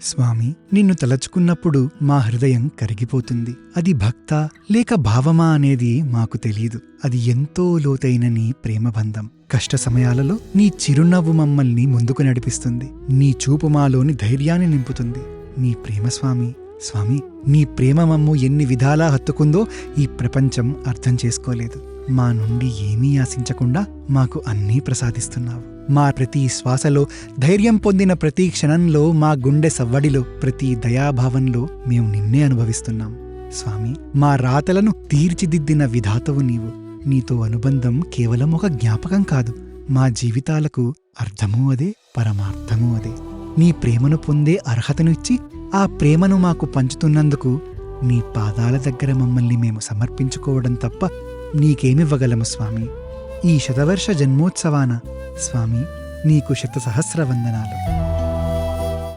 స్వామి, నిన్ను తలచుకున్నప్పుడు మా హృదయం కరిగిపోతుంది. అది భక్త లేక భావమా అనేది మాకు తెలీదు. అది ఎంతో లోతైన నీ ప్రేమబంధం. కష్ట సమయాలలో నీ చిరునవ్వు మమ్మల్ని ముందుకు నడిపిస్తుంది. నీ చూపు మాలోని ధైర్యాన్ని నింపుతుంది. నీ ప్రేమ స్వామి, స్వామి, నీ ప్రేమ మమ్ము ఎన్ని విధాలా హత్తుకుందో ఈ ప్రపంచం అర్థం చేసుకోలేదు. మా నుండి ఏమీ ఆశించకుండా మాకు అన్నీ ప్రసాదిస్తున్నావు. మా ప్రతి శ్వాసలో, ధైర్యం పొందిన ప్రతి క్షణంలో, మా గుండె సవ్వడిలో, ప్రతి దయాభావంలో మేము నిన్నే అనుభవిస్తున్నాం. స్వామి, మా రాతలను తీర్చిదిద్దిన విధాతవు నీవు. నీతో అనుబంధం కేవలం ఒక జ్ఞాపకం కాదు, మా జీవితాలకు అర్థమూ అదే, పరమార్థమూ అదే. నీ ప్రేమను పొందే అర్హతను ఇచ్చి ఆ ప్రేమను మాకు పంచుతున్నందుకు నీ పాదాల దగ్గర మమ్మల్ని మేము సమర్పించుకోవడం తప్ప నీకేమివ్వగలము స్వామి. ఈ శతవర్ష జన్మోత్సవాన స్వామి నీకు శతసహస్ర వందనాలు.